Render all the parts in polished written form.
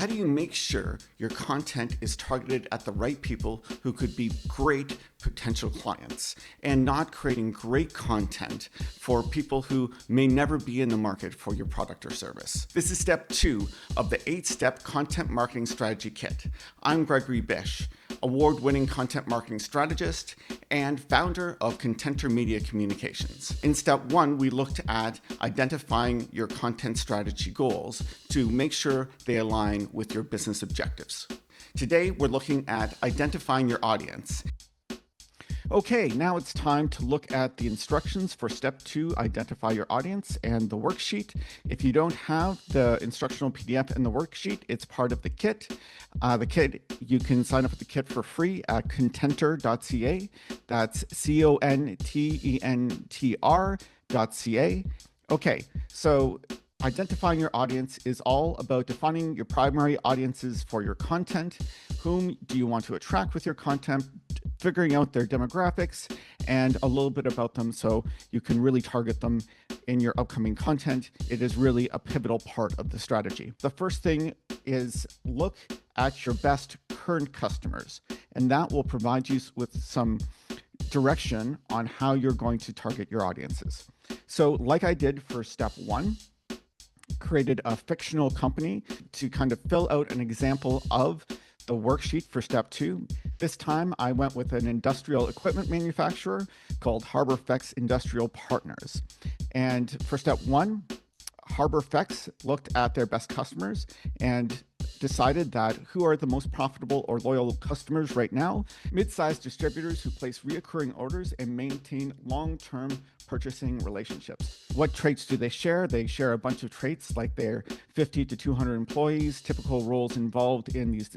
How do you make sure your content is targeted at the right people who could be great potential clients and not creating great content for people who may never be in the market for your product or service? This is step 2 of the 8-step content marketing strategy kit. I'm Gregory Bisch, award-winning content marketing strategist and founder of Contentr Media Communications. In step 1, we looked at identifying your content strategy goals to make sure they align with your business objectives. Today, we're looking at identifying your audience. Okay, now it's time to look at the instructions for step 2, identify your audience, and the worksheet. If you don't have the instructional PDF and the worksheet, it's part of the kit. You can sign up with the kit for free at contentr.ca. That's contentr.ca. Okay, so identifying your audience is all about defining your primary audiences for your content. Whom do you want to attract with your content? Figuring out their demographics and a little bit about them so you can really target them in your upcoming content. It is really a pivotal part of the strategy. The first thing is look at your best current customers, and that will provide you with some direction on how you're going to target your audiences. So like I did for step 1, created a fictional company to kind of fill out an example of the worksheet for step 2. This time I went with an industrial equipment manufacturer called HarborFX Industrial Partners. And for step 1, HarborFX looked at their best customers and decided that who are the most profitable or loyal customers right now? Mid-sized distributors who place reoccurring orders and maintain long-term purchasing relationships. What traits do they share? They share a bunch of traits like their 50 to 200 employees, typical roles involved in these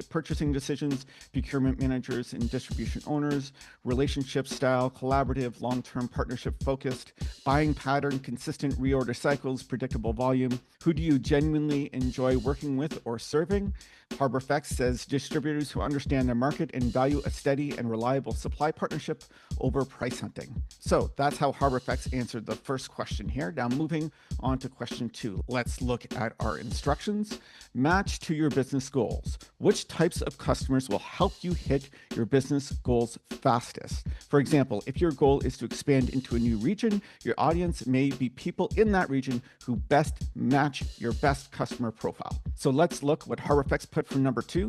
purchasing decisions, procurement managers and distribution owners, relationship style, collaborative, long-term partnership focused, buying pattern, consistent reorder cycles, predictable volume. Who do you genuinely enjoy working with or serving? HarborFX says distributors who understand their market and value a steady and reliable supply partnership over price hunting. So that's how HarborFX answered the first question here. Now moving on to question 2. Let's look at our instructions. Match to your business goals. Which types of customers will help you hit your business goals fastest? For example, if your goal is to expand into a new region, your audience may be people in that region who best match your best customer profile. So let's look what HarborFX put for number 2.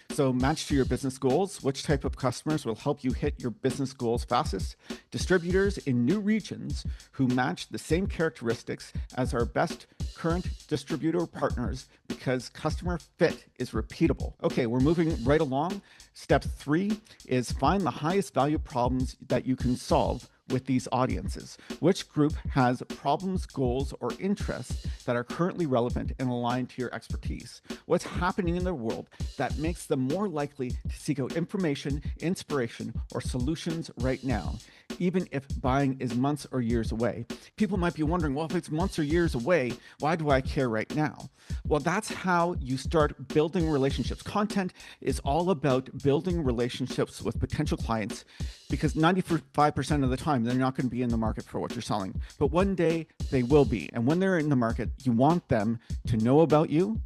So match to your business goals. Which type of customers will help you hit your business goals fastest? Distributors in new regions who match the same characteristics as our best current distributor partners because customer fit is repeatable. Okay, we're moving right along. Step 3 is find the highest value problems that you can solve with these audiences. Which group has problems, goals, or interests that are currently relevant and aligned to your expertise? What's happening in the world that makes them more likely to seek out information, inspiration, or solutions right now, even if buying is months or years away? People might be wondering, well, if it's months or years away, why do I care right now? Well, that's how you start building relationships. Content is all about building relationships with potential clients because 95% of the time, they're not going to be in the market for what you're selling. But one day they will be. And when they're in the market, you want them to know about you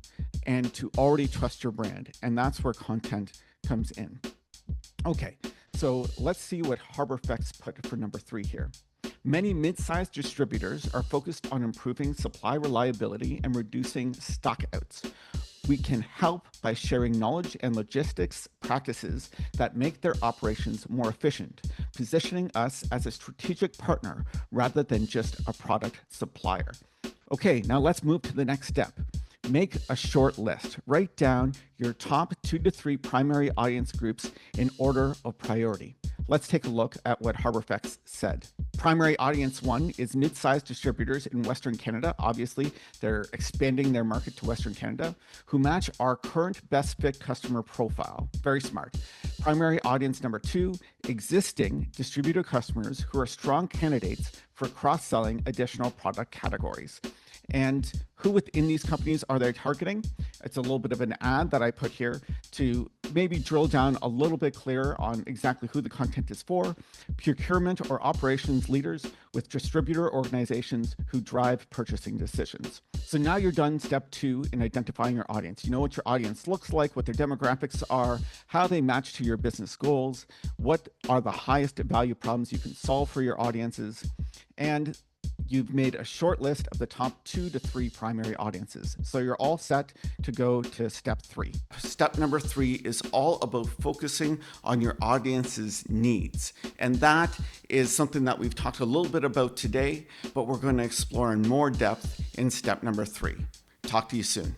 and to already trust your brand. And that's where content comes in. Okay, so let's see what HarborFX put for number 3 here. Many mid-sized distributors are focused on improving supply reliability and reducing stockouts. We can help by sharing knowledge and logistics practices that make their operations more efficient, positioning us as a strategic partner rather than just a product supplier. Okay, now let's move to the next step. Make a short list. Write down your top 2 to 3 primary audience groups in order of priority. Let's take a look at what HarborFX said. Primary audience 1 is mid-sized distributors in Western Canada. Obviously, they're expanding their market to Western Canada, who match our current best fit customer profile. Very smart. Primary audience number 2, existing distributor customers who are strong candidates for cross-selling additional product categories. And who within these companies are they targeting? It's a little bit of an ad that I put here to maybe drill down a little bit clearer on exactly who the content is for. Procurement or operations leaders with distributor organizations who drive purchasing decisions. So now you're done step 2 in identifying your audience. You know what your audience looks like, what their demographics are, how they match to your business goals, what are the highest value problems you can solve for your audiences, and you've made a short list of the top 2 to 3 primary audiences. So you're all set to go to step 3. Step number 3 is all about focusing on your audience's needs. And that is something that we've talked a little bit about today, but we're going to explore in more depth in step number 3. Talk to you soon.